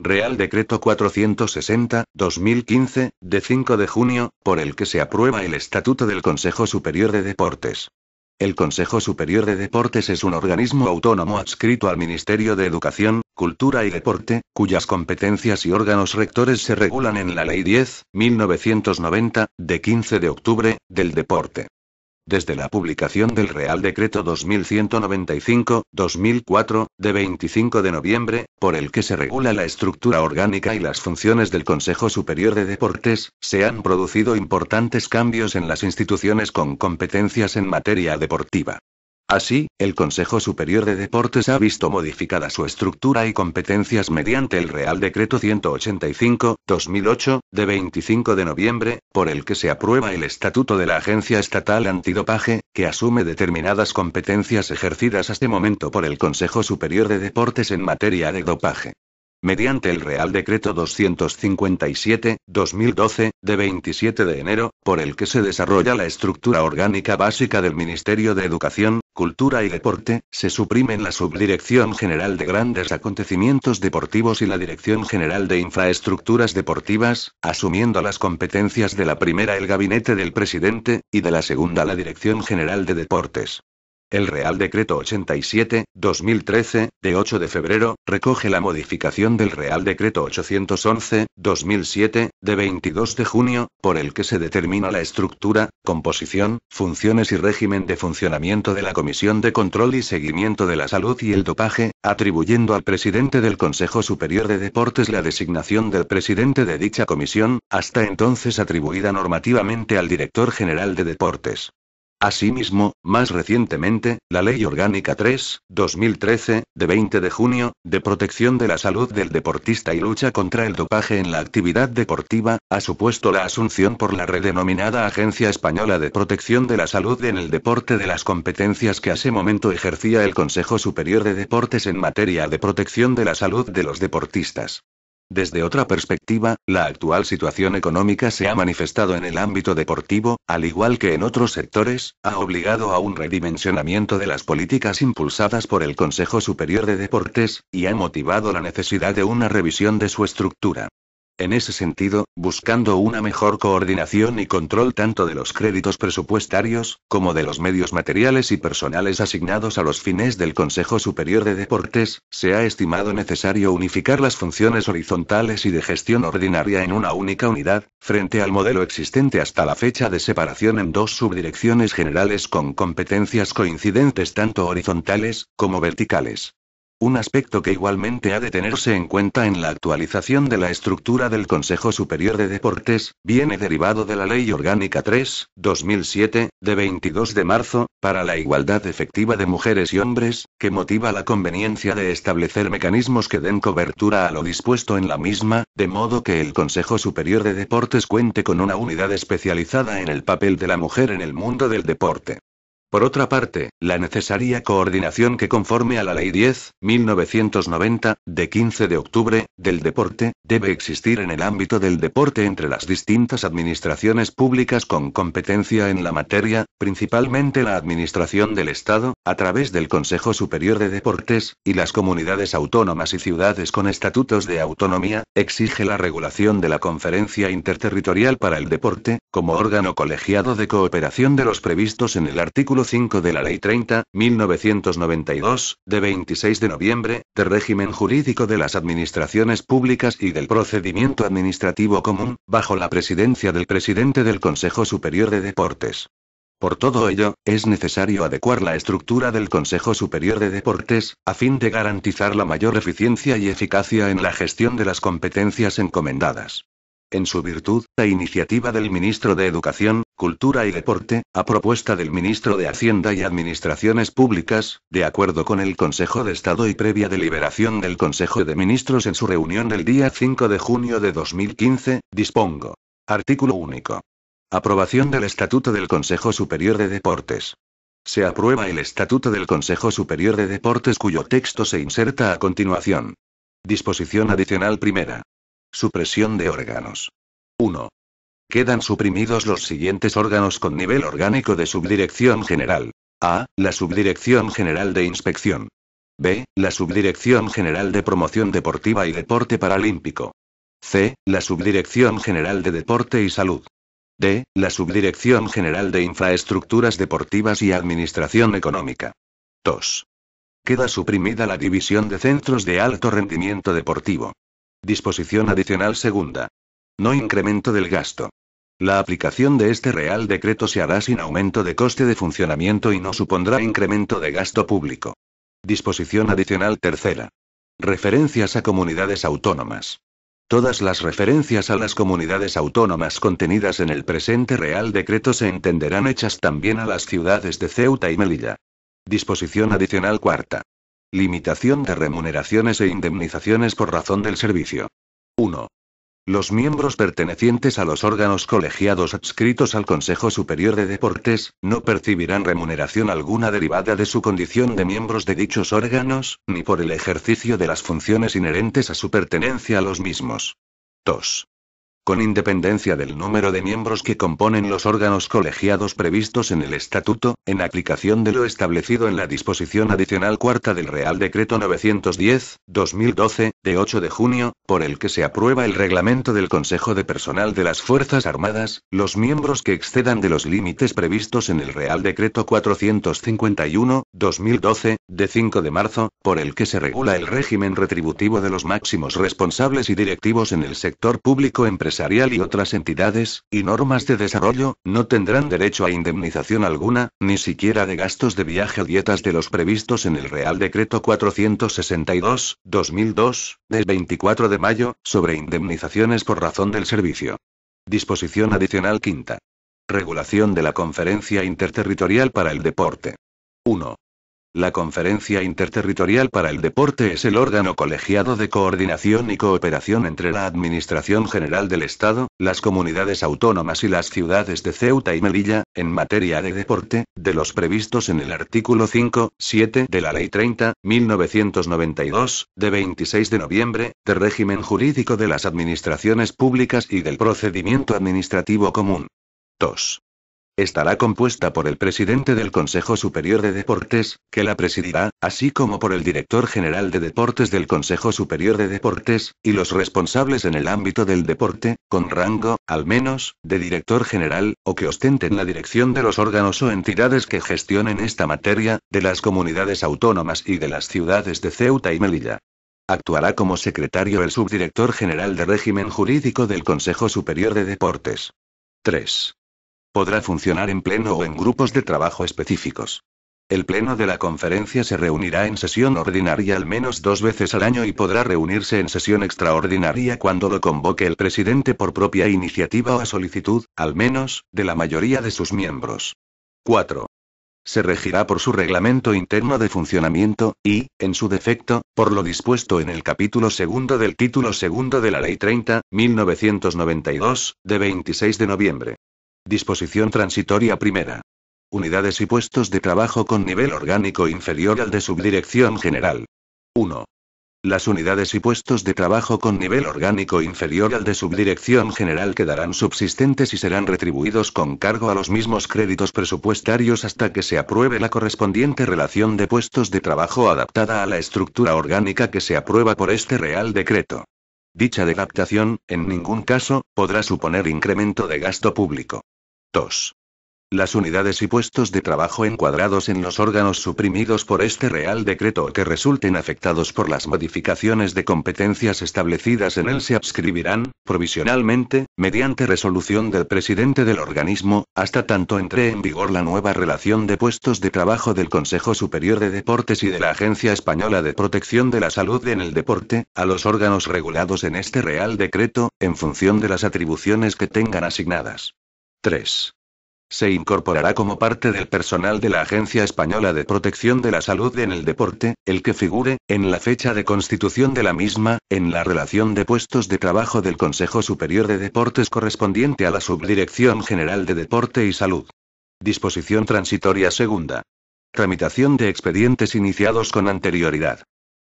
Real Decreto 460/2015, de 5 de junio, por el que se aprueba el Estatuto del Consejo Superior de Deportes. El Consejo Superior de Deportes es un organismo autónomo adscrito al Ministerio de Educación, Cultura y Deporte, cuyas competencias y órganos rectores se regulan en la Ley 10.1990, de 15 de octubre, del deporte. Desde la publicación del Real Decreto 2195/2004, de 25 de noviembre, por el que se regula la estructura orgánica y las funciones del Consejo Superior de Deportes, se han producido importantes cambios en las instituciones con competencias en materia deportiva. Así, el Consejo Superior de Deportes ha visto modificada su estructura y competencias mediante el Real Decreto 185/2008, de 25 de noviembre, por el que se aprueba el Estatuto de la Agencia Estatal Antidopaje, que asume determinadas competencias ejercidas hasta el momento por el Consejo Superior de Deportes en materia de dopaje. Mediante el Real Decreto 257/2012, de 27 de enero, por el que se desarrolla la estructura orgánica básica del Ministerio de Educación, Cultura y Deporte, se suprimen la Subdirección General de Grandes Acontecimientos Deportivos y la Dirección General de Infraestructuras Deportivas, asumiendo las competencias de la primera el Gabinete del Presidente, y de la segunda la Dirección General de Deportes. El Real Decreto 87/2013, de 8 de febrero, recoge la modificación del Real Decreto 811/2007, de 22 de junio, por el que se determina la estructura, composición, funciones y régimen de funcionamiento de la Comisión de Control y Seguimiento de la Salud y el Dopaje, atribuyendo al presidente del Consejo Superior de Deportes la designación del presidente de dicha comisión, hasta entonces atribuida normativamente al director general de Deportes. Asimismo, más recientemente, la Ley Orgánica 3/2013, de 20 de junio, de protección de la salud del deportista y lucha contra el dopaje en la actividad deportiva, ha supuesto la asunción por la redenominada Agencia Española de Protección de la Salud en el Deporte de las competencias que a ese momento ejercía el Consejo Superior de Deportes en materia de protección de la salud de los deportistas. Desde otra perspectiva, la actual situación económica se ha manifestado en el ámbito deportivo, al igual que en otros sectores, ha obligado a un redimensionamiento de las políticas impulsadas por el Consejo Superior de Deportes, y ha motivado la necesidad de una revisión de su estructura. En ese sentido, buscando una mejor coordinación y control tanto de los créditos presupuestarios, como de los medios materiales y personales asignados a los fines del Consejo Superior de Deportes, se ha estimado necesario unificar las funciones horizontales y de gestión ordinaria en una única unidad, frente al modelo existente hasta la fecha de separación en dos subdirecciones generales con competencias coincidentes tanto horizontales, como verticales. Un aspecto que igualmente ha de tenerse en cuenta en la actualización de la estructura del Consejo Superior de Deportes, viene derivado de la Ley Orgánica 3/2007, de 22 de marzo, para la igualdad efectiva de mujeres y hombres, que motiva la conveniencia de establecer mecanismos que den cobertura a lo dispuesto en la misma, de modo que el Consejo Superior de Deportes cuente con una unidad especializada en el papel de la mujer en el mundo del deporte. Por otra parte, la necesaria coordinación que conforme a la Ley 10.1990, de 15 de octubre, del deporte, debe existir en el ámbito del deporte entre las distintas administraciones públicas con competencia en la materia, principalmente la Administración del Estado, a través del Consejo Superior de Deportes, y las comunidades autónomas y ciudades con estatutos de autonomía, exige la regulación de la Conferencia Interterritorial para el Deporte, como órgano colegiado de cooperación de los previstos en el artículo 5 de la Ley 30.1992, de 26 de noviembre, de régimen jurídico de las administraciones públicas y del procedimiento administrativo común, bajo la presidencia del presidente del Consejo Superior de Deportes. Por todo ello, es necesario adecuar la estructura del Consejo Superior de Deportes, a fin de garantizar la mayor eficiencia y eficacia en la gestión de las competencias encomendadas. En su virtud, la iniciativa del Ministro de Educación, Cultura y Deporte, a propuesta del Ministro de Hacienda y Administraciones Públicas, de acuerdo con el Consejo de Estado y previa deliberación del Consejo de Ministros en su reunión del día 5 de junio de 2015, dispongo. Artículo único. Aprobación del Estatuto del Consejo Superior de Deportes. Se aprueba el Estatuto del Consejo Superior de Deportes cuyo texto se inserta a continuación. Disposición adicional primera. Supresión de órganos. 1. Quedan suprimidos los siguientes órganos con nivel orgánico de subdirección general. A. La Subdirección General de Inspección. B. La Subdirección General de Promoción Deportiva y Deporte Paralímpico. C. La Subdirección General de Deporte y Salud. D. La Subdirección General de Infraestructuras Deportivas y Administración Económica. 2. Queda suprimida la División de Centros de Alto Rendimiento Deportivo. Disposición adicional segunda. No incremento del gasto. La aplicación de este Real Decreto se hará sin aumento de coste de funcionamiento y no supondrá incremento de gasto público. Disposición adicional tercera. Referencias a comunidades autónomas. Todas las referencias a las comunidades autónomas contenidas en el presente Real Decreto se entenderán hechas también a las ciudades de Ceuta y Melilla. Disposición adicional cuarta. Limitación de remuneraciones e indemnizaciones por razón del servicio. 1. Los miembros pertenecientes a los órganos colegiados adscritos al Consejo Superior de Deportes, no percibirán remuneración alguna derivada de su condición de miembros de dichos órganos, ni por el ejercicio de las funciones inherentes a su pertenencia a los mismos. 2. Con independencia del número de miembros que componen los órganos colegiados previstos en el Estatuto, en aplicación de lo establecido en la disposición adicional cuarta del Real Decreto 910/2012, de 8 de junio, por el que se aprueba el reglamento del Consejo de Personal de las Fuerzas Armadas, los miembros que excedan de los límites previstos en el Real Decreto 451/2012, de 5 de marzo, por el que se regula el régimen retributivo de los máximos responsables y directivos en el sector público empresarial y otras entidades, y normas de desarrollo, no tendrán derecho a indemnización alguna, ni siquiera de gastos de viaje o dietas de los previstos en el Real Decreto 462/2002, del 24 de mayo, sobre indemnizaciones por razón del servicio. Disposición adicional quinta. Regulación de la Conferencia Interterritorial para el Deporte. 1. La Conferencia Interterritorial para el Deporte es el órgano colegiado de coordinación y cooperación entre la Administración General del Estado, las comunidades autónomas y las ciudades de Ceuta y Melilla, en materia de deporte, de los previstos en el artículo 5.7 de la Ley 30.1992, de 26 de noviembre, de régimen jurídico de las administraciones públicas y del procedimiento administrativo común. 2. Estará compuesta por el presidente del Consejo Superior de Deportes, que la presidirá, así como por el director general de deportes del Consejo Superior de Deportes, y los responsables en el ámbito del deporte, con rango, al menos, de director general, o que ostenten la dirección de los órganos o entidades que gestionen esta materia, de las comunidades autónomas y de las ciudades de Ceuta y Melilla. Actuará como secretario el subdirector general de régimen jurídico del Consejo Superior de Deportes. 3. Podrá funcionar en pleno o en grupos de trabajo específicos. El pleno de la conferencia se reunirá en sesión ordinaria al menos 2 veces al año y podrá reunirse en sesión extraordinaria cuando lo convoque el presidente por propia iniciativa o a solicitud, al menos, de la mayoría de sus miembros. 4. Se regirá por su reglamento interno de funcionamiento, y, en su defecto, por lo dispuesto en el capítulo segundo del título segundo de la Ley 30.1992, de 26 de noviembre. Disposición transitoria primera. Unidades y puestos de trabajo con nivel orgánico inferior al de subdirección general. 1. Las unidades y puestos de trabajo con nivel orgánico inferior al de subdirección general quedarán subsistentes y serán retribuidos con cargo a los mismos créditos presupuestarios hasta que se apruebe la correspondiente relación de puestos de trabajo adaptada a la estructura orgánica que se aprueba por este Real Decreto. Dicha adaptación, en ningún caso, podrá suponer incremento de gasto público. 2. Las unidades y puestos de trabajo encuadrados en los órganos suprimidos por este Real Decreto o que resulten afectados por las modificaciones de competencias establecidas en él se adscribirán, provisionalmente, mediante resolución del presidente del organismo, hasta tanto entre en vigor la nueva relación de puestos de trabajo del Consejo Superior de Deportes y de la Agencia Española de Protección de la Salud en el Deporte, a los órganos regulados en este Real Decreto, en función de las atribuciones que tengan asignadas. 3. Se incorporará como parte del personal de la Agencia Española de Protección de la Salud en el Deporte, el que figure, en la fecha de constitución de la misma, en la relación de puestos de trabajo del Consejo Superior de Deportes correspondiente a la Subdirección General de Deporte y Salud. Disposición transitoria segunda. Tramitación de expedientes iniciados con anterioridad.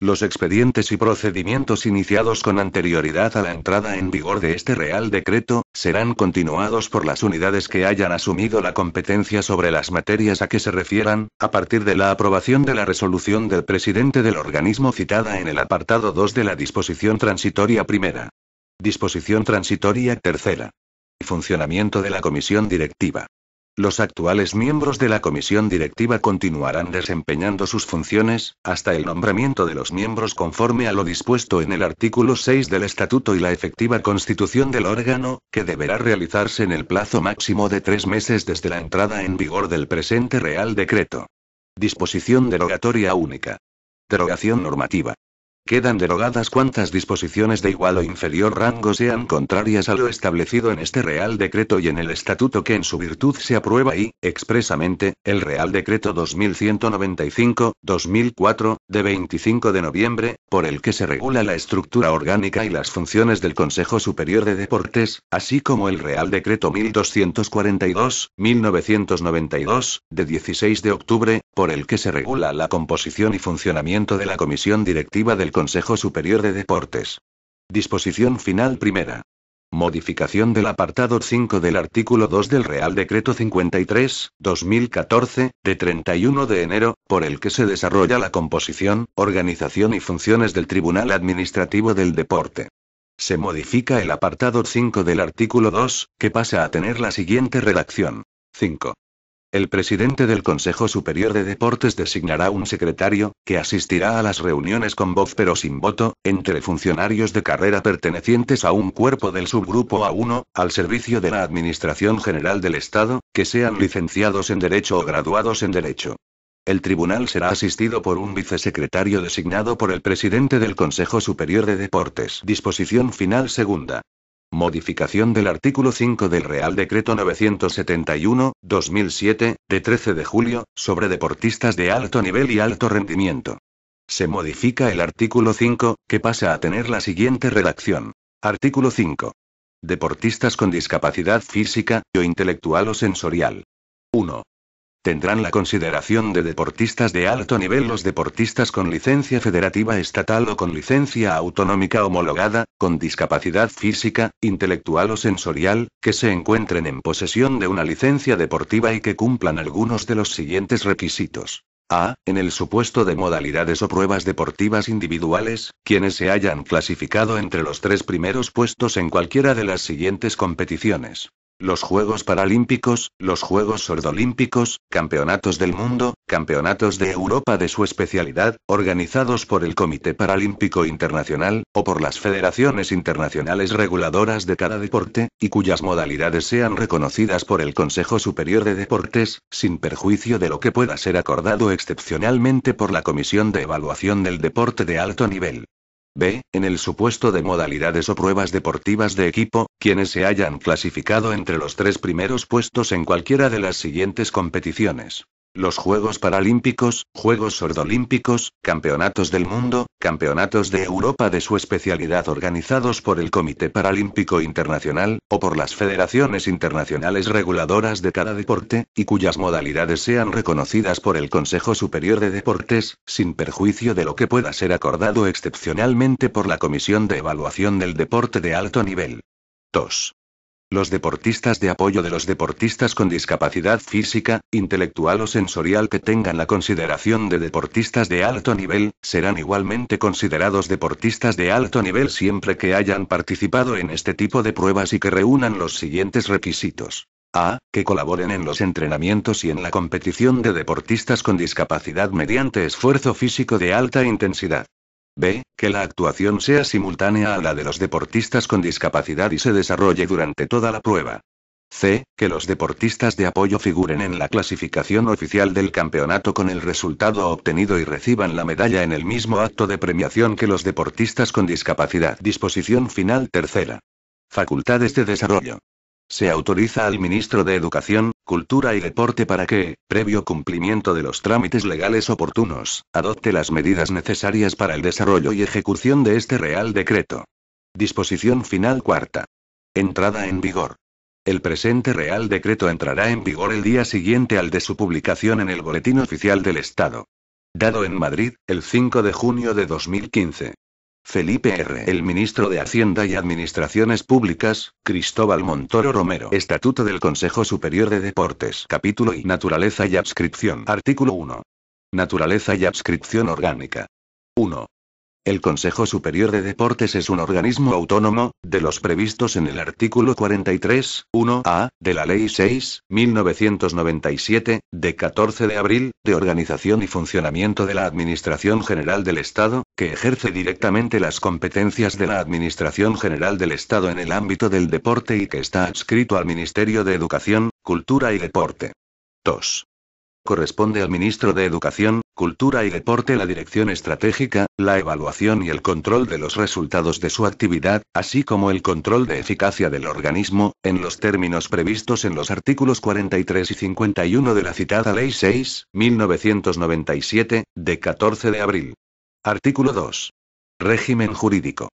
Los expedientes y procedimientos iniciados con anterioridad a la entrada en vigor de este Real Decreto, serán continuados por las unidades que hayan asumido la competencia sobre las materias a que se refieran, a partir de la aprobación de la resolución del presidente del organismo citada en el apartado 2 de la disposición transitoria primera. Disposición transitoria tercera. Funcionamiento de la comisión directiva. Los actuales miembros de la comisión directiva continuarán desempeñando sus funciones, hasta el nombramiento de los miembros conforme a lo dispuesto en el artículo 6 del Estatuto y la efectiva constitución del órgano, que deberá realizarse en el plazo máximo de 3 meses desde la entrada en vigor del presente Real Decreto. Disposición derogatoria única. Derogación normativa. Quedan derogadas cuantas disposiciones de igual o inferior rango sean contrarias a lo establecido en este Real Decreto y en el Estatuto que en su virtud se aprueba y, expresamente, el Real Decreto 2195/2004, de 25 de noviembre, por el que se regula la estructura orgánica y las funciones del Consejo Superior de Deportes, así como el Real Decreto 1242/1992, de 16 de octubre, por el que se regula la composición y funcionamiento de la Comisión Directiva del Consejo Superior de Deportes. Disposición final primera. Modificación del apartado 5 del artículo 2 del Real Decreto 53/2014, de 31 de enero, por el que se desarrolla la composición, organización y funciones del Tribunal Administrativo del Deporte. Se modifica el apartado 5 del artículo 2, que pasa a tener la siguiente redacción. 5. El presidente del Consejo Superior de Deportes designará un secretario, que asistirá a las reuniones con voz pero sin voto, entre funcionarios de carrera pertenecientes a un cuerpo del subgrupo A1, al servicio de la Administración General del Estado, que sean licenciados en Derecho o graduados en Derecho. El tribunal será asistido por un vicesecretario designado por el presidente del Consejo Superior de Deportes. Disposición final segunda. Modificación del artículo 5 del Real Decreto 971/2007, de 13 de julio, sobre deportistas de alto nivel y alto rendimiento. Se modifica el artículo 5, que pasa a tener la siguiente redacción. Artículo 5. Deportistas con discapacidad física, o intelectual o sensorial. 1. Tendrán la consideración de deportistas de alto nivel los deportistas con licencia federativa estatal o con licencia autonómica homologada, con discapacidad física, intelectual o sensorial, que se encuentren en posesión de una licencia deportiva y que cumplan algunos de los siguientes requisitos. A. En el supuesto de modalidades o pruebas deportivas individuales, quienes se hayan clasificado entre los 3 primeros puestos en cualquiera de las siguientes competiciones. Los Juegos Paralímpicos, los Juegos Sordolímpicos, Campeonatos del Mundo, Campeonatos de Europa de su especialidad, organizados por el Comité Paralímpico Internacional, o por las federaciones internacionales reguladoras de cada deporte, y cuyas modalidades sean reconocidas por el Consejo Superior de Deportes, sin perjuicio de lo que pueda ser acordado excepcionalmente por la Comisión de Evaluación del Deporte de Alto Nivel. B. En el supuesto de modalidades o pruebas deportivas de equipo, quienes se hayan clasificado entre los 3 primeros puestos en cualquiera de las siguientes competiciones. Los Juegos Paralímpicos, Juegos Sordolímpicos, Campeonatos del Mundo, Campeonatos de Europa de su especialidad organizados por el Comité Paralímpico Internacional, o por las federaciones internacionales reguladoras de cada deporte, y cuyas modalidades sean reconocidas por el Consejo Superior de Deportes, sin perjuicio de lo que pueda ser acordado excepcionalmente por la Comisión de Evaluación del Deporte de Alto Nivel. 2. Los deportistas de apoyo de los deportistas con discapacidad física, intelectual o sensorial que tengan la consideración de deportistas de alto nivel, serán igualmente considerados deportistas de alto nivel siempre que hayan participado en este tipo de pruebas y que reúnan los siguientes requisitos. A. Que colaboren en los entrenamientos y en la competición de deportistas con discapacidad mediante esfuerzo físico de alta intensidad. B. Que la actuación sea simultánea a la de los deportistas con discapacidad y se desarrolle durante toda la prueba. C. Que los deportistas de apoyo figuren en la clasificación oficial del campeonato con el resultado obtenido y reciban la medalla en el mismo acto de premiación que los deportistas con discapacidad. Disposición final tercera. Facultades de desarrollo. Se autoriza al ministro de Educación, Cultura y Deporte para que, previo cumplimiento de los trámites legales oportunos, adopte las medidas necesarias para el desarrollo y ejecución de este Real Decreto. Disposición final cuarta. Entrada en vigor. El presente Real Decreto entrará en vigor el día siguiente al de su publicación en el Boletín Oficial del Estado. Dado en Madrid, el 5 de junio de 2015. Felipe R. El ministro de Hacienda y Administraciones Públicas, Cristóbal Montoro Romero. Estatuto del Consejo Superior de Deportes. Capítulo I. Naturaleza y adscripción. Artículo 1. Naturaleza y adscripción orgánica. 1. El Consejo Superior de Deportes es un organismo autónomo, de los previstos en el artículo 43, 1a, de la Ley 6.1997, de 14 de abril, de organización y funcionamiento de la Administración General del Estado, que ejerce directamente las competencias de la Administración General del Estado en el ámbito del deporte y que está adscrito al Ministerio de Educación, Cultura y Deporte. 2. Corresponde al Ministro de Educación, Cultura y Deporte la dirección estratégica, la evaluación y el control de los resultados de su actividad, así como el control de eficacia del organismo, en los términos previstos en los artículos 43 y 51 de la citada Ley 6.1997, de 14 de abril. Artículo 2. Régimen jurídico.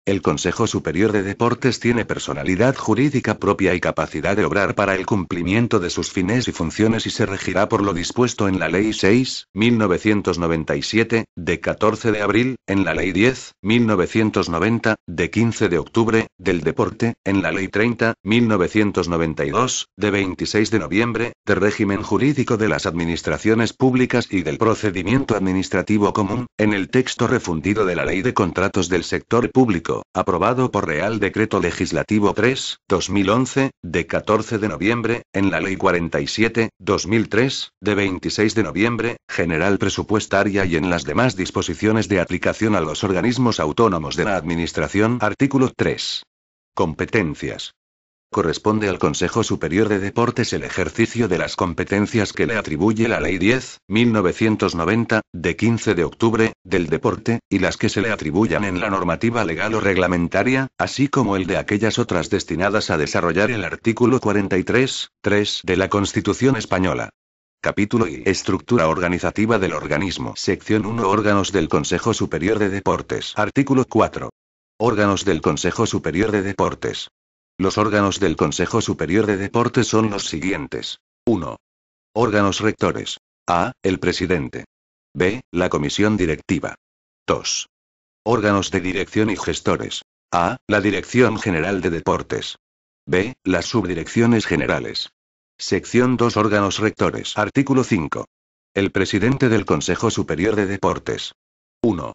El Consejo Superior de Deportes tiene personalidad jurídica propia y capacidad de obrar para el cumplimiento de sus fines y funciones y se regirá por lo dispuesto en la Ley 6.1997, de 14 de abril, en la Ley 10.1990, de 15 de octubre, del deporte, en la Ley 30.1992, de 26 de noviembre, de régimen jurídico de las administraciones públicas y del procedimiento administrativo común, en el texto refundido de la Ley de Contratos del Sector Público, aprobado por Real Decreto Legislativo 3/2011, de 14 de noviembre, en la Ley 47/2003, de 26 de noviembre, general presupuestaria y en las demás disposiciones de aplicación a los organismos autónomos de la Administración. Artículo 3. Competencias. Corresponde al Consejo Superior de Deportes el ejercicio de las competencias que le atribuye la Ley 10.1990, de 15 de octubre, del deporte, y las que se le atribuyan en la normativa legal o reglamentaria, así como el de aquellas otras destinadas a desarrollar el artículo 43.3 de la Constitución Española. Capítulo I. Estructura organizativa del organismo. Sección 1. Órganos del Consejo Superior de Deportes. Artículo 4. Órganos del Consejo Superior de Deportes. Los órganos del Consejo Superior de Deportes son los siguientes. 1. Órganos rectores. A. El presidente. B. La comisión directiva. 2. Órganos de dirección y gestores. A. La Dirección General de Deportes. B. Las subdirecciones generales. Sección 2. Órganos rectores. Artículo 5. El presidente del Consejo Superior de Deportes. 1.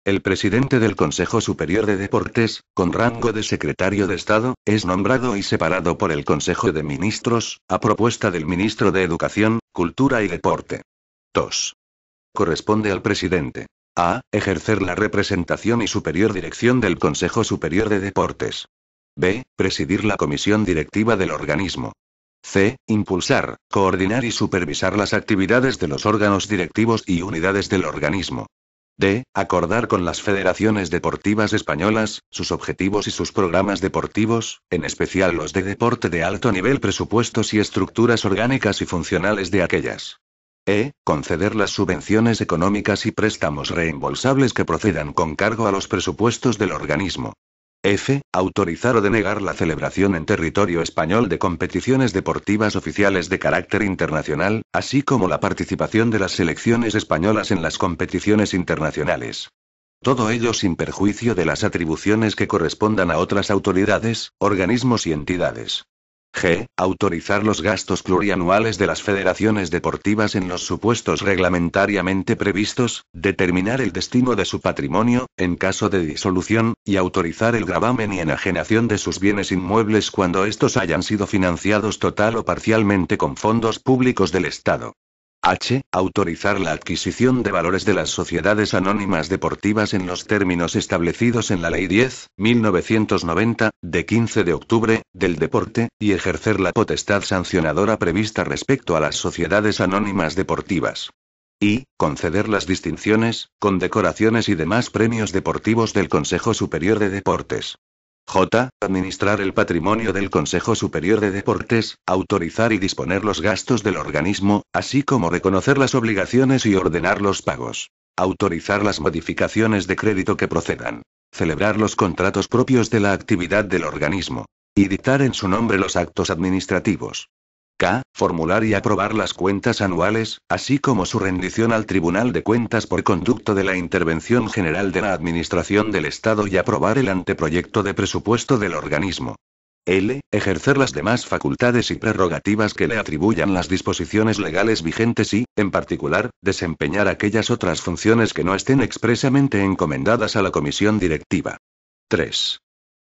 El presidente del Consejo Superior de Deportes, con rango de secretario de Estado, es nombrado y separado por el Consejo de Ministros, a propuesta del Ministro de Educación, Cultura y Deporte. 2. Corresponde al presidente. A. Ejercer la representación y superior dirección del Consejo Superior de Deportes. B. Presidir la comisión directiva del organismo. C. Impulsar, coordinar y supervisar las actividades de los órganos directivos y unidades del organismo. D. Acordar con las federaciones deportivas españolas, sus objetivos y sus programas deportivos, en especial los de deporte de alto nivel, presupuestos y estructuras orgánicas y funcionales de aquellas. E. Conceder las subvenciones económicas y préstamos reembolsables que procedan con cargo a los presupuestos del organismo. F. Autorizar o denegar la celebración en territorio español de competiciones deportivas oficiales de carácter internacional, así como la participación de las selecciones españolas en las competiciones internacionales. Todo ello sin perjuicio de las atribuciones que correspondan a otras autoridades, organismos y entidades. G. Autorizar los gastos plurianuales de las federaciones deportivas en los supuestos reglamentariamente previstos, determinar el destino de su patrimonio, en caso de disolución, y autorizar el gravamen y enajenación de sus bienes inmuebles cuando estos hayan sido financiados total o parcialmente con fondos públicos del Estado. H. Autorizar la adquisición de valores de las sociedades anónimas deportivas en los términos establecidos en la Ley 10.1990, de 15 de octubre, del deporte, y ejercer la potestad sancionadora prevista respecto a las sociedades anónimas deportivas. Y. Conceder las distinciones, condecoraciones y demás premios deportivos del Consejo Superior de Deportes. J. Administrar el patrimonio del Consejo Superior de Deportes, autorizar y disponer los gastos del organismo, así como reconocer las obligaciones y ordenar los pagos. Autorizar las modificaciones de crédito que procedan. Celebrar los contratos propios de la actividad del organismo. Y dictar en su nombre los actos administrativos. K. Formular y aprobar las cuentas anuales, así como su rendición al Tribunal de Cuentas por conducto de la Intervención General de la Administración del Estado y aprobar el anteproyecto de presupuesto del organismo. L. Ejercer las demás facultades y prerrogativas que le atribuyan las disposiciones legales vigentes y, en particular, desempeñar aquellas otras funciones que no estén expresamente encomendadas a la comisión directiva. 3.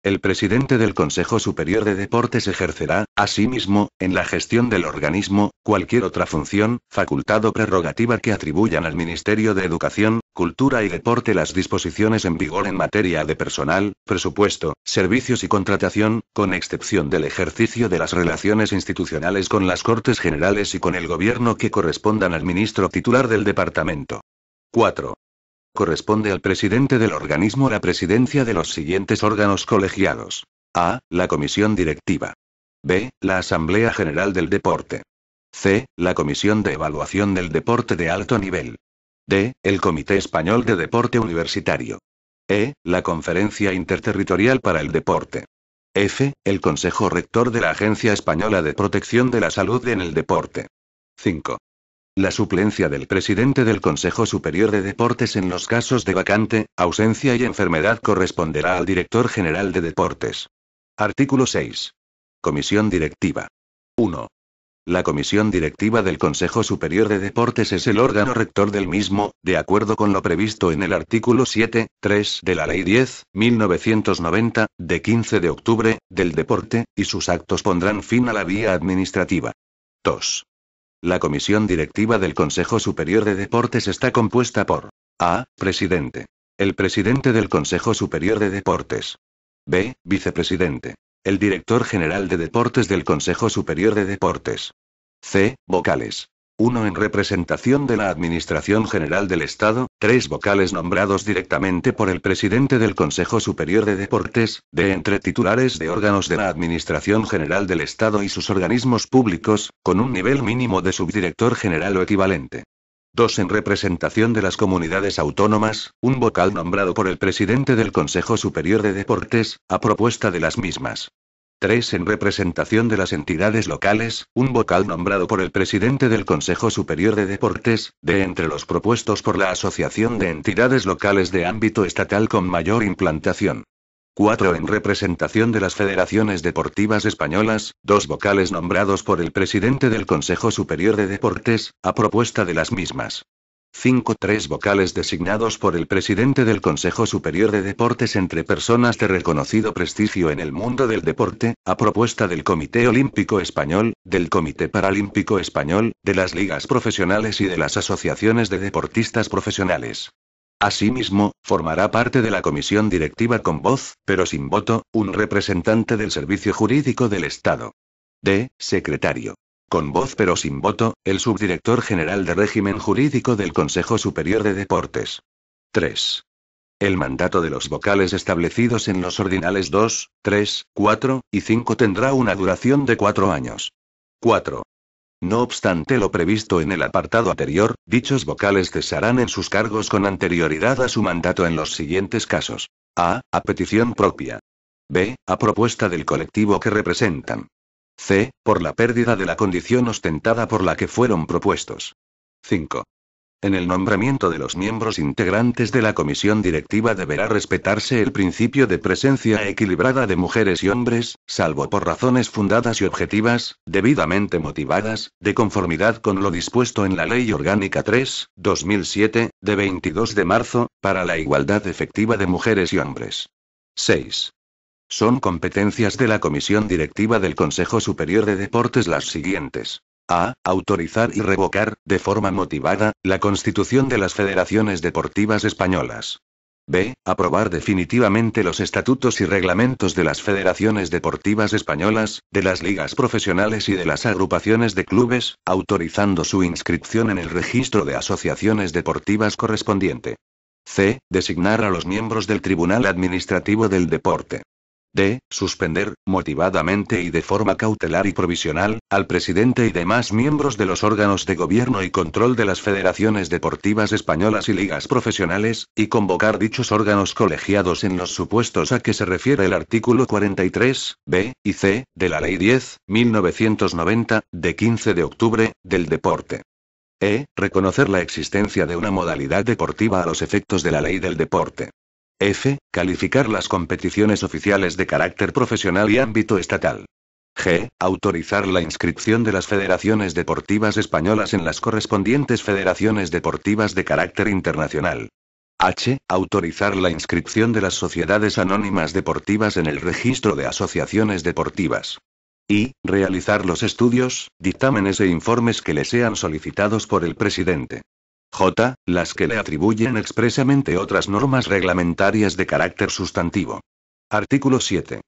El presidente del Consejo Superior de Deportes ejercerá, asimismo, en la gestión del organismo, cualquier otra función, facultad o prerrogativa que atribuyan al Ministerio de Educación, Cultura y Deporte las disposiciones en vigor en materia de personal, presupuesto, servicios y contratación, con excepción del ejercicio de las relaciones institucionales con las Cortes Generales y con el Gobierno que correspondan al ministro titular del departamento. 4. Corresponde al presidente del organismo la presidencia de los siguientes órganos colegiados. A. La Comisión Directiva. B. La Asamblea General del Deporte. C. La Comisión de Evaluación del Deporte de Alto Nivel. D. El Comité Español de Deporte Universitario. E. La Conferencia Interterritorial para el Deporte. F. El Consejo Rector de la Agencia Española de Protección de la Salud en el Deporte. 5. La suplencia del presidente del Consejo Superior de Deportes en los casos de vacante, ausencia y enfermedad corresponderá al director general de deportes. Artículo 6. Comisión Directiva. 1. La Comisión Directiva del Consejo Superior de Deportes es el órgano rector del mismo, de acuerdo con lo previsto en el artículo 7.3 de la Ley 10.1990, de 15 de octubre, del deporte, y sus actos pondrán fin a la vía administrativa. 2. La Comisión Directiva del Consejo Superior de Deportes está compuesta por A. Presidente. El presidente del Consejo Superior de Deportes. B. Vicepresidente. El director general de deportes del Consejo Superior de Deportes. C. Vocales. 1 en representación de la Administración General del Estado, 3 vocales nombrados directamente por el presidente del Consejo Superior de Deportes, D entre titulares de órganos de la Administración General del Estado y sus organismos públicos, con un nivel mínimo de subdirector general o equivalente. 2 en representación de las comunidades autónomas, un vocal nombrado por el presidente del Consejo Superior de Deportes, a propuesta de las mismas. 3 en representación de las entidades locales, un vocal nombrado por el presidente del Consejo Superior de Deportes, de entre los propuestos por la Asociación de Entidades Locales de Ámbito Estatal con mayor implantación. 4 en representación de las federaciones deportivas españolas, 2 vocales nombrados por el presidente del Consejo Superior de Deportes, a propuesta de las mismas. 5 3 vocales designados por el presidente del Consejo Superior de Deportes entre personas de reconocido prestigio en el mundo del deporte, a propuesta del Comité Olímpico Español, del Comité Paralímpico Español, de las ligas profesionales y de las asociaciones de deportistas profesionales. Asimismo, formará parte de la comisión directiva con voz, pero sin voto, un representante del Servicio Jurídico del Estado. D. Secretario. Con voz pero sin voto, el subdirector general de régimen jurídico del Consejo Superior de Deportes. 3. El mandato de los vocales establecidos en los ordinales 2, 3, 4 y 5 tendrá una duración de 4 años. 4. No obstante lo previsto en el apartado anterior, dichos vocales cesarán en sus cargos con anterioridad a su mandato en los siguientes casos. A. A petición propia. B. A propuesta del colectivo que representan. C. Por la pérdida de la condición ostentada por la que fueron propuestos. 5. En el nombramiento de los miembros integrantes de la comisión directiva deberá respetarse el principio de presencia equilibrada de mujeres y hombres, salvo por razones fundadas y objetivas, debidamente motivadas, de conformidad con lo dispuesto en la Ley Orgánica 3/2007, de 22 de marzo, para la igualdad efectiva de mujeres y hombres. 6. Son competencias de la Comisión Directiva del Consejo Superior de Deportes las siguientes. A. Autorizar y revocar, de forma motivada, la constitución de las federaciones deportivas españolas. B. Aprobar definitivamente los estatutos y reglamentos de las federaciones deportivas españolas, de las ligas profesionales y de las agrupaciones de clubes, autorizando su inscripción en el registro de asociaciones deportivas correspondiente. C. Designar a los miembros del Tribunal Administrativo del Deporte. D. Suspender, motivadamente y de forma cautelar y provisional, al presidente y demás miembros de los órganos de gobierno y control de las federaciones deportivas españolas y ligas profesionales, y convocar dichos órganos colegiados en los supuestos a que se refiere el artículo 43, B, y C, de la Ley 10.1990, de 15 de octubre, del deporte. E. Reconocer la existencia de una modalidad deportiva a los efectos de la Ley del Deporte. F. Calificar las competiciones oficiales de carácter profesional y ámbito estatal. G. Autorizar la inscripción de las federaciones deportivas españolas en las correspondientes federaciones deportivas de carácter internacional. H. Autorizar la inscripción de las sociedades anónimas deportivas en el registro de asociaciones deportivas. I. Realizar los estudios, dictámenes e informes que le sean solicitados por el presidente. J. Las que le atribuyen expresamente otras normas reglamentarias de carácter sustantivo. Artículo 7.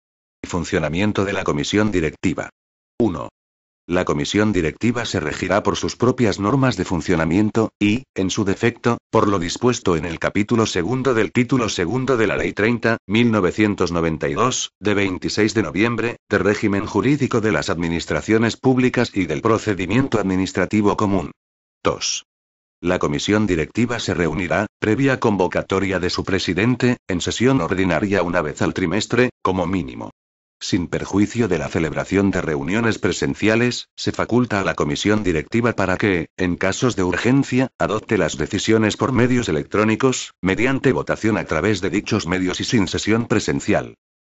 Funcionamiento de la comisión directiva. 1. La comisión directiva se regirá por sus propias normas de funcionamiento, y, en su defecto, por lo dispuesto en el capítulo segundo del título segundo de la Ley 30.1992, de 26 de noviembre, de régimen jurídico de las administraciones públicas y del procedimiento administrativo común. 2. La comisión directiva se reunirá, previa convocatoria de su presidente, en sesión ordinaria una vez al trimestre, como mínimo. Sin perjuicio de la celebración de reuniones presenciales, se faculta a la comisión directiva para que, en casos de urgencia, adopte las decisiones por medios electrónicos, mediante votación a través de dichos medios y sin sesión presencial.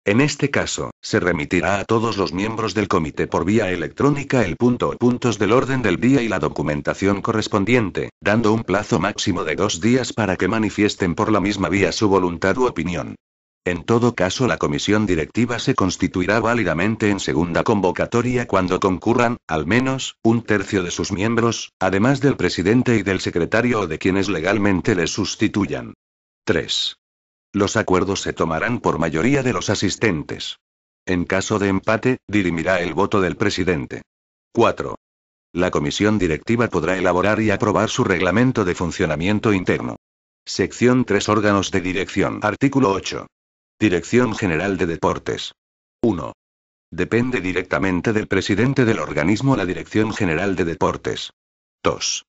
En este caso, se remitirá a todos los miembros del comité por vía electrónica el punto o puntos del orden del día y la documentación correspondiente, dando un plazo máximo de 2 días para que manifiesten por la misma vía su voluntad u opinión. En todo caso, la comisión directiva se constituirá válidamente en segunda convocatoria cuando concurran, al menos, 1/3 de sus miembros, además del presidente y del secretario o de quienes legalmente les sustituyan. 3. Los acuerdos se tomarán por mayoría de los asistentes. En caso de empate, dirimirá el voto del presidente. 4. La comisión directiva podrá elaborar y aprobar su reglamento de funcionamiento interno. Sección 3. Órganos de dirección. Artículo 8. Dirección General de Deportes. 1. Depende directamente del presidente del organismo la Dirección General de Deportes. 2.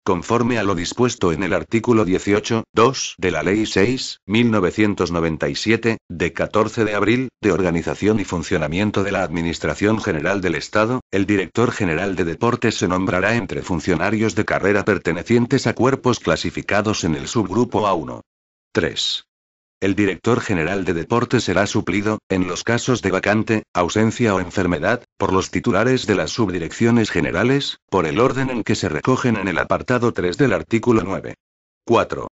Conforme a lo dispuesto en el artículo 18.2 de la Ley 6.1997, de 14 de abril, de organización y funcionamiento de la Administración General del Estado, el director general de deportes se nombrará entre funcionarios de carrera pertenecientes a cuerpos clasificados en el subgrupo A1. 3. El director general de deportes será suplido, en los casos de vacante, ausencia o enfermedad, por los titulares de las subdirecciones generales, por el orden en que se recogen en el apartado 3 del artículo 9. 4.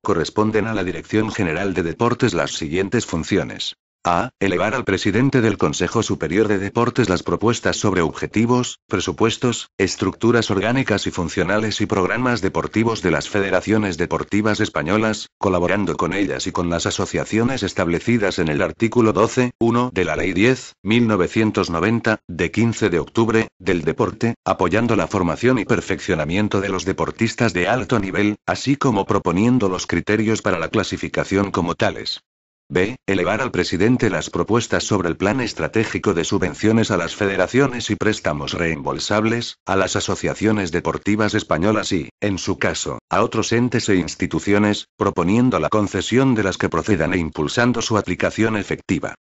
Corresponden a la Dirección General de Deportes las siguientes funciones. A. Elevar al presidente del Consejo Superior de Deportes las propuestas sobre objetivos, presupuestos, estructuras orgánicas y funcionales y programas deportivos de las federaciones deportivas españolas, colaborando con ellas y con las asociaciones establecidas en el artículo 12.1 de la Ley 10.1990, de 15 de octubre, del deporte, apoyando la formación y perfeccionamiento de los deportistas de alto nivel, así como proponiendo los criterios para la clasificación como tales. B. Elevar al presidente las propuestas sobre el plan estratégico de subvenciones a las federaciones y préstamos reembolsables, a las asociaciones deportivas españolas y, en su caso, a otros entes e instituciones, proponiendo la concesión de las que procedan e impulsando su aplicación efectiva.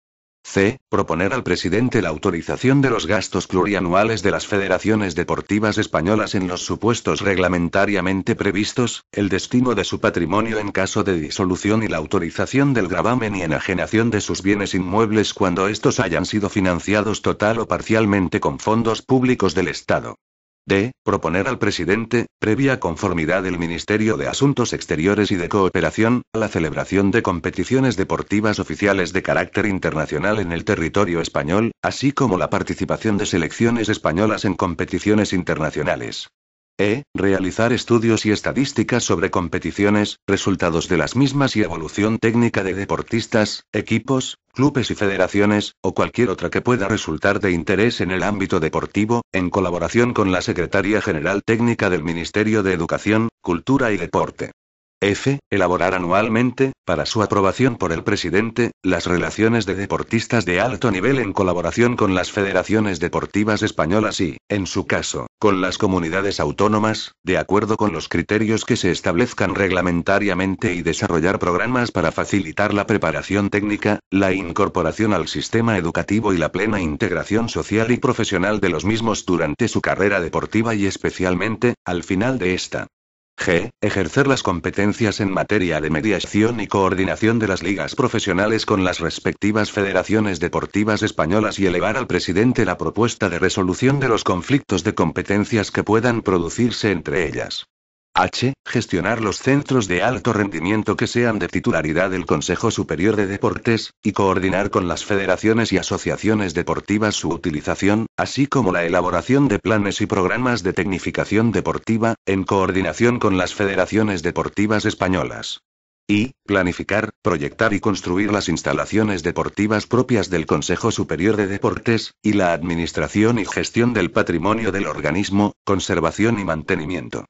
C. Proponer al presidente la autorización de los gastos plurianuales de las federaciones deportivas españolas en los supuestos reglamentariamente previstos, el destino de su patrimonio en caso de disolución y la autorización del gravamen y enajenación de sus bienes inmuebles cuando estos hayan sido financiados total o parcialmente con fondos públicos del Estado. D. Proponer al presidente, previa conformidad del Ministerio de Asuntos Exteriores y de Cooperación, la celebración de competiciones deportivas oficiales de carácter internacional en el territorio español, así como la participación de selecciones españolas en competiciones internacionales. E. Realizar estudios y estadísticas sobre competiciones, resultados de las mismas y evolución técnica de deportistas, equipos, clubes y federaciones, o cualquier otra que pueda resultar de interés en el ámbito deportivo, en colaboración con la Secretaría General Técnica del Ministerio de Educación, Cultura y Deporte. F. Elaborar anualmente, para su aprobación por el presidente, las relaciones de deportistas de alto nivel en colaboración con las federaciones deportivas españolas y, en su caso, con las comunidades autónomas, de acuerdo con los criterios que se establezcan reglamentariamente y desarrollar programas para facilitar la preparación técnica, la incorporación al sistema educativo y la plena integración social y profesional de los mismos durante su carrera deportiva y especialmente, al final de esta. G. Ejercer las competencias en materia de mediación y coordinación de las ligas profesionales con las respectivas federaciones deportivas españolas y elevar al presidente la propuesta de resolución de los conflictos de competencias que puedan producirse entre ellas. H. Gestionar los centros de alto rendimiento que sean de titularidad del Consejo Superior de Deportes, y coordinar con las federaciones y asociaciones deportivas su utilización, así como la elaboración de planes y programas de tecnificación deportiva, en coordinación con las federaciones deportivas españolas. Y, planificar, proyectar y construir las instalaciones deportivas propias del Consejo Superior de Deportes, y la administración y gestión del patrimonio del organismo, conservación y mantenimiento.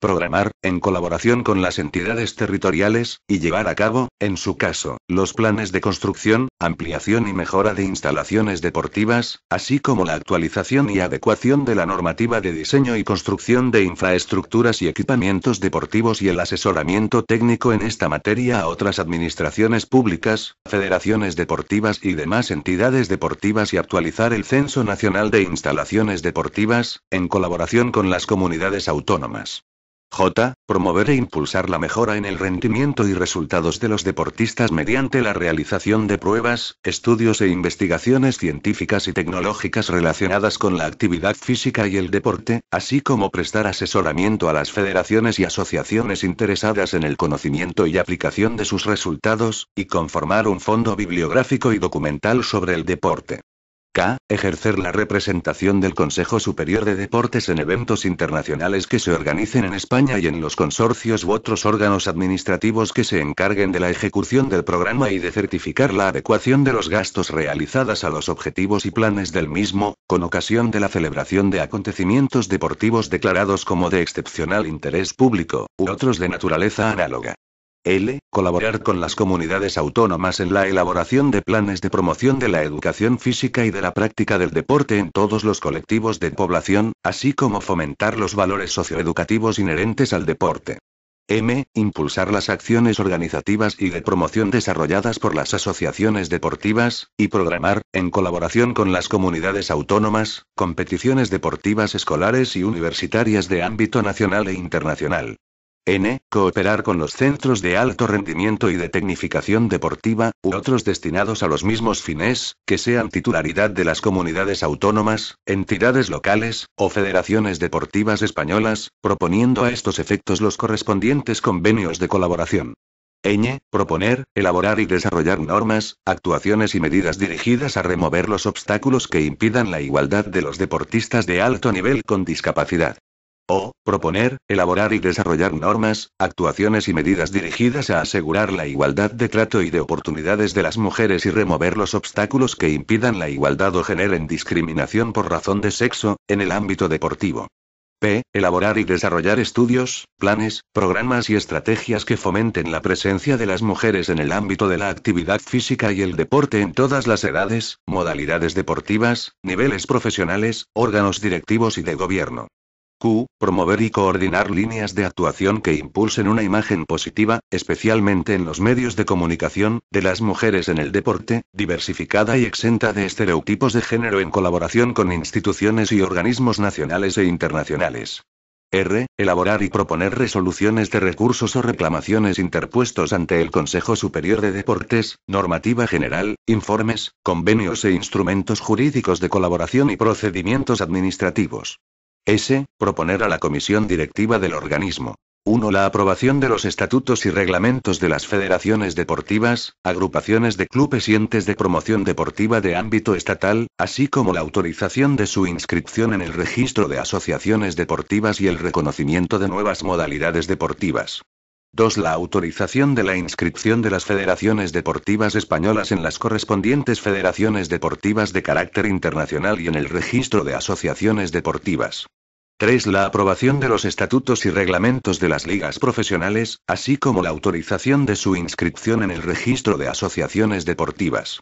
Programar, en colaboración con las entidades territoriales, y llevar a cabo, en su caso, los planes de construcción, ampliación y mejora de instalaciones deportivas, así como la actualización y adecuación de la normativa de diseño y construcción de infraestructuras y equipamientos deportivos y el asesoramiento técnico en esta materia a otras administraciones públicas, federaciones deportivas y demás entidades deportivas y actualizar el Censo Nacional de Instalaciones Deportivas, en colaboración con las comunidades autónomas. J. Promover e impulsar la mejora en el rendimiento y resultados de los deportistas mediante la realización de pruebas, estudios e investigaciones científicas y tecnológicas relacionadas con la actividad física y el deporte, así como prestar asesoramiento a las federaciones y asociaciones interesadas en el conocimiento y aplicación de sus resultados, y conformar un fondo bibliográfico y documental sobre el deporte. K. Ejercer la representación del Consejo Superior de Deportes en eventos internacionales que se organicen en España y en los consorcios u otros órganos administrativos que se encarguen de la ejecución del programa y de certificar la adecuación de los gastos realizadas a los objetivos y planes del mismo, con ocasión de la celebración de acontecimientos deportivos declarados como de excepcional interés público, u otros de naturaleza análoga. L. Colaborar con las comunidades autónomas en la elaboración de planes de promoción de la educación física y de la práctica del deporte en todos los colectivos de población, así como fomentar los valores socioeducativos inherentes al deporte. M. Impulsar las acciones organizativas y de promoción desarrolladas por las asociaciones deportivas, y programar, en colaboración con las comunidades autónomas, competiciones deportivas escolares y universitarias de ámbito nacional e internacional. N. Cooperar con los centros de alto rendimiento y de tecnificación deportiva, u otros destinados a los mismos fines, que sean titularidad de las comunidades autónomas, entidades locales, o federaciones deportivas españolas, proponiendo a estos efectos los correspondientes convenios de colaboración. Ñ. Proponer, elaborar y desarrollar normas, actuaciones y medidas dirigidas a remover los obstáculos que impidan la igualdad de los deportistas de alto nivel con discapacidad. O. Proponer, elaborar y desarrollar normas, actuaciones y medidas dirigidas a asegurar la igualdad de trato y de oportunidades de las mujeres y remover los obstáculos que impidan la igualdad o generen discriminación por razón de sexo, en el ámbito deportivo. P. Elaborar y desarrollar estudios, planes, programas y estrategias que fomenten la presencia de las mujeres en el ámbito de la actividad física y el deporte en todas las edades, modalidades deportivas, niveles profesionales, órganos directivos y de gobierno. Q. Promover y coordinar líneas de actuación que impulsen una imagen positiva, especialmente en los medios de comunicación, de las mujeres en el deporte, diversificada y exenta de estereotipos de género en colaboración con instituciones y organismos nacionales e internacionales. R. Elaborar y proponer resoluciones de recursos o reclamaciones interpuestos ante el Consejo Superior de Deportes, normativa general, informes, convenios e instrumentos jurídicos de colaboración y procedimientos administrativos. S. Proponer a la comisión directiva del organismo. 1. La aprobación de los estatutos y reglamentos de las federaciones deportivas, agrupaciones de clubes y entes de promoción deportiva de ámbito estatal, así como la autorización de su inscripción en el registro de asociaciones deportivas y el reconocimiento de nuevas modalidades deportivas. 2. La autorización de la inscripción de las federaciones deportivas españolas en las correspondientes federaciones deportivas de carácter internacional y en el registro de asociaciones deportivas. 3. La aprobación de los estatutos y reglamentos de las ligas profesionales, así como la autorización de su inscripción en el registro de asociaciones deportivas.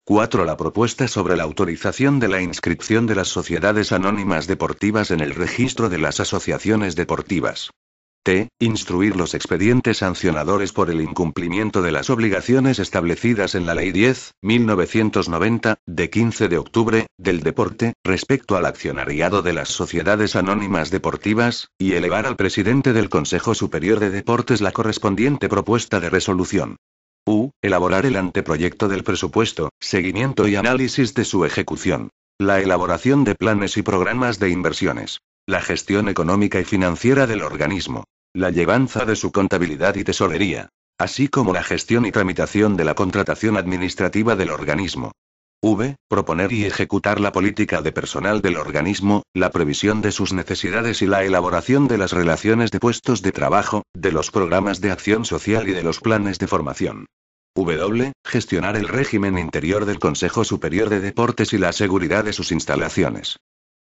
4. La propuesta sobre la autorización de la inscripción de las sociedades anónimas deportivas en el registro de las asociaciones deportivas. T. Instruir los expedientes sancionadores por el incumplimiento de las obligaciones establecidas en la Ley 10.1990, de 15 de octubre, del deporte, respecto al accionariado de las sociedades anónimas deportivas, y elevar al presidente del Consejo Superior de Deportes la correspondiente propuesta de resolución. U. Elaborar el anteproyecto del presupuesto, seguimiento y análisis de su ejecución. La elaboración de planes y programas de inversiones. La gestión económica y financiera del organismo. La llevanza de su contabilidad y tesorería. Así como la gestión y tramitación de la contratación administrativa del organismo. V. Proponer y ejecutar la política de personal del organismo, la previsión de sus necesidades y la elaboración de las relaciones de puestos de trabajo, de los programas de acción social y de los planes de formación. W. Gestionar el régimen interior del Consejo Superior de Deportes y la seguridad de sus instalaciones.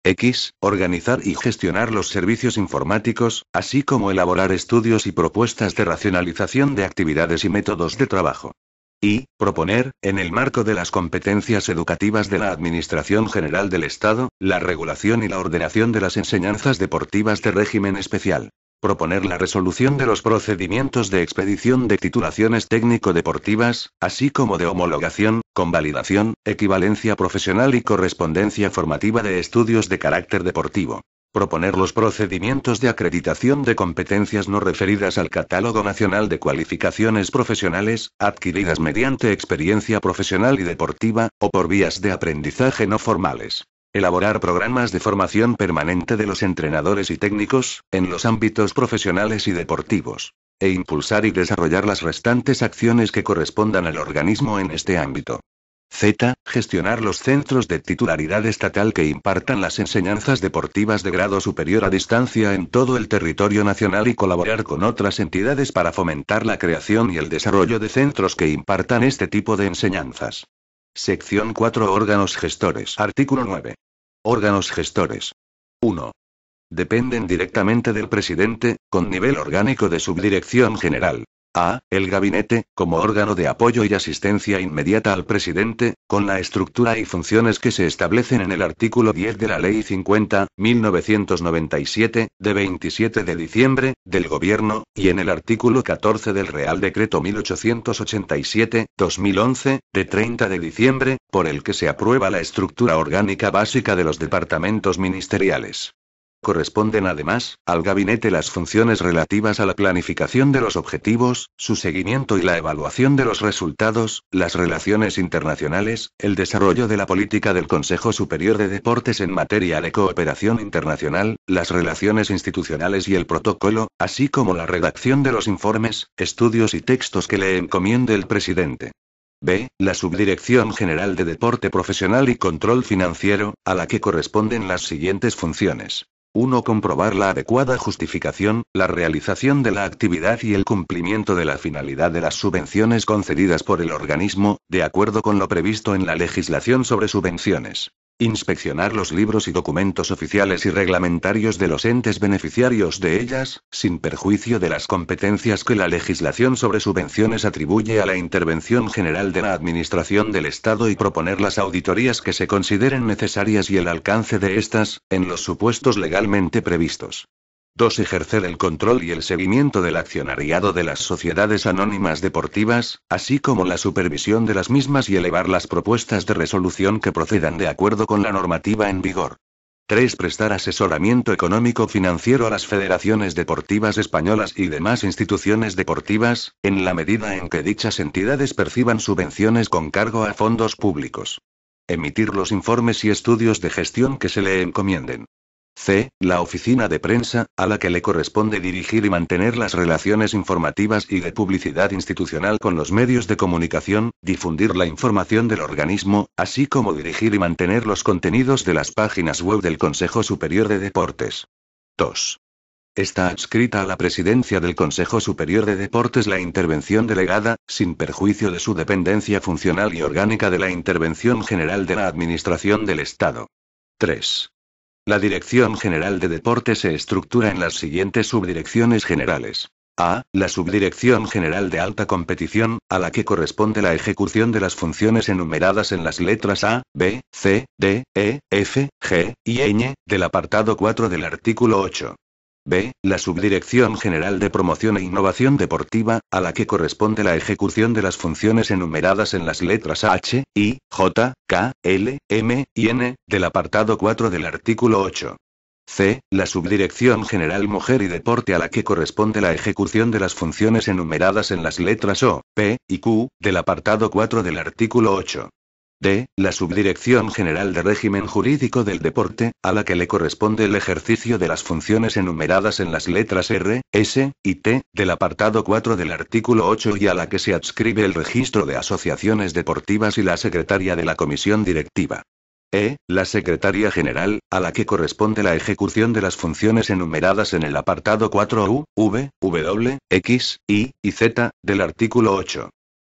X. Organizar y gestionar los servicios informáticos, así como elaborar estudios y propuestas de racionalización de actividades y métodos de trabajo. Y. Proponer, en el marco de las competencias educativas de la Administración General del Estado, la regulación y la ordenación de las enseñanzas deportivas de régimen especial. Proponer la resolución de los procedimientos de expedición de titulaciones técnico-deportivas, así como de homologación, convalidación, equivalencia profesional y correspondencia formativa de estudios de carácter deportivo. Proponer los procedimientos de acreditación de competencias no referidas al Catálogo Nacional de Cualificaciones Profesionales, adquiridas mediante experiencia profesional y deportiva, o por vías de aprendizaje no formales. Elaborar programas de formación permanente de los entrenadores y técnicos, en los ámbitos profesionales y deportivos. E impulsar y desarrollar las restantes acciones que correspondan al organismo en este ámbito. Z. Gestionar los centros de titularidad estatal que impartan las enseñanzas deportivas de grado superior a distancia en todo el territorio nacional y colaborar con otras entidades para fomentar la creación y el desarrollo de centros que impartan este tipo de enseñanzas. Sección 4. Órganos gestores. Artículo 9. Órganos gestores. 1. Dependen directamente del presidente, con nivel orgánico de subdirección general. A. El gabinete, como órgano de apoyo y asistencia inmediata al presidente, con la estructura y funciones que se establecen en el artículo 10 de la Ley 50.1997, de 27 de diciembre, del Gobierno, y en el artículo 14 del Real Decreto 1887-2011, de 30 de diciembre, por el que se aprueba la estructura orgánica básica de los departamentos ministeriales. Corresponden además, al gabinete las funciones relativas a la planificación de los objetivos, su seguimiento y la evaluación de los resultados, las relaciones internacionales, el desarrollo de la política del Consejo Superior de Deportes en materia de cooperación internacional, las relaciones institucionales y el protocolo, así como la redacción de los informes, estudios y textos que le encomiende el presidente. B. La Subdirección General de Deporte Profesional y Control Financiero, a la que corresponden las siguientes funciones. 1. Comprobar la adecuada justificación, la realización de la actividad y el cumplimiento de la finalidad de las subvenciones concedidas por el organismo, de acuerdo con lo previsto en la legislación sobre subvenciones. Inspeccionar los libros y documentos oficiales y reglamentarios de los entes beneficiarios de ellas, sin perjuicio de las competencias que la legislación sobre subvenciones atribuye a la Intervención General de la Administración del Estado y proponer las auditorías que se consideren necesarias y el alcance de estas, en los supuestos legalmente previstos. 2. Ejercer el control y el seguimiento del accionariado de las sociedades anónimas deportivas, así como la supervisión de las mismas y elevar las propuestas de resolución que procedan de acuerdo con la normativa en vigor. 3. Prestar asesoramiento económico-financiero a las federaciones deportivas españolas y demás instituciones deportivas, en la medida en que dichas entidades perciban subvenciones con cargo a fondos públicos. Emitir los informes y estudios de gestión que se le encomienden. C. La oficina de prensa, a la que le corresponde dirigir y mantener las relaciones informativas y de publicidad institucional con los medios de comunicación, difundir la información del organismo, así como dirigir y mantener los contenidos de las páginas web del Consejo Superior de Deportes. 2. Está adscrita a la presidencia del Consejo Superior de Deportes la intervención delegada, sin perjuicio de su dependencia funcional y orgánica de la Intervención General de la Administración del Estado. 3. La Dirección General de Deporte se estructura en las siguientes subdirecciones generales. A. La Subdirección General de Alta Competición, a la que corresponde la ejecución de las funciones enumeradas en las letras A, B, C, D, E, F, G y ñ del apartado 4 del artículo 8. B. La Subdirección General de Promoción e Innovación Deportiva, a la que corresponde la ejecución de las funciones enumeradas en las letras H, I, J, K, L, M y N del apartado 4 del artículo 8. C. La Subdirección General Mujer y Deporte, a la que corresponde la ejecución de las funciones enumeradas en las letras O, P y Q del apartado 4 del artículo 8. D. La Subdirección General de Régimen Jurídico del Deporte, a la que le corresponde el ejercicio de las funciones enumeradas en las letras R, S y T del apartado 4 del artículo 8 y a la que se adscribe el registro de asociaciones deportivas y la secretaria de la comisión directiva. E. La Secretaría General, a la que corresponde la ejecución de las funciones enumeradas en el apartado 4 V, W, X, Y y Z del artículo 8.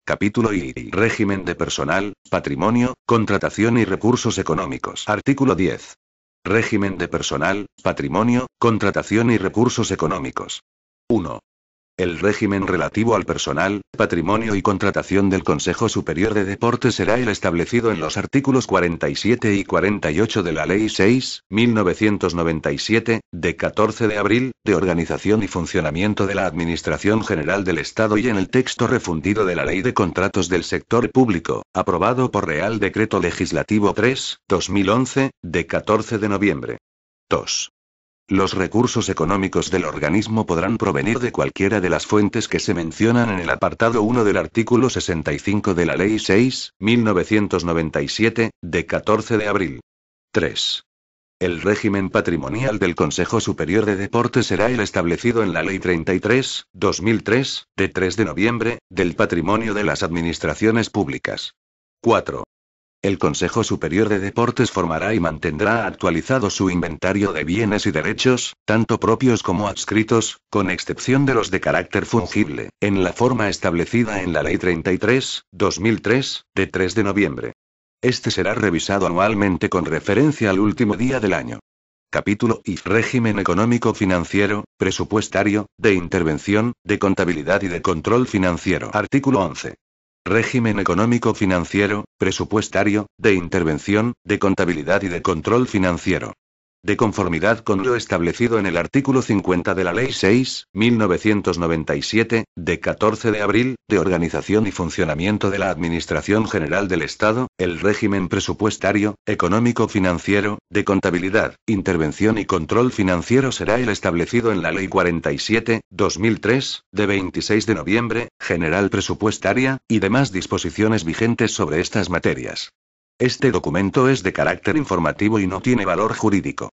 Capítulo I. Régimen de personal, patrimonio, contratación y recursos económicos. Artículo 10. Régimen de personal, patrimonio, contratación y recursos económicos. 1. El régimen relativo al personal, patrimonio y contratación del Consejo Superior de Deportes será el establecido en los artículos 47 y 48 de la Ley 6.1997, de 14 de abril, de organización y funcionamiento de la Administración General del Estado y en el texto refundido de la Ley de Contratos del Sector Público, aprobado por Real Decreto Legislativo 3/2011, de 14 de noviembre. 2. Los recursos económicos del organismo podrán provenir de cualquiera de las fuentes que se mencionan en el apartado 1 del artículo 65 de la Ley 6.1997, de 14 de abril. 3. El régimen patrimonial del Consejo Superior de Deportes será el establecido en la Ley 33/2003, de 3 de noviembre, del patrimonio de las administraciones públicas. 4. El Consejo Superior de Deportes formará y mantendrá actualizado su inventario de bienes y derechos, tanto propios como adscritos, con excepción de los de carácter fungible, en la forma establecida en la Ley 33/2003, de 3 de noviembre. Este será revisado anualmente con referencia al último día del año. Capítulo I. Régimen económico financiero, presupuestario, de intervención, de contabilidad y de control financiero. Artículo 11. Régimen económico financiero, presupuestario, de intervención, de contabilidad y de control financiero. De conformidad con lo establecido en el artículo 50 de la Ley 6.1997, de 14 de abril, de organización y funcionamiento de la Administración General del Estado, el régimen presupuestario, económico-financiero, de contabilidad, intervención y control financiero será el establecido en la Ley 47/2003, de 26 de noviembre, general presupuestaria, y demás disposiciones vigentes sobre estas materias. Este documento es de carácter informativo y no tiene valor jurídico.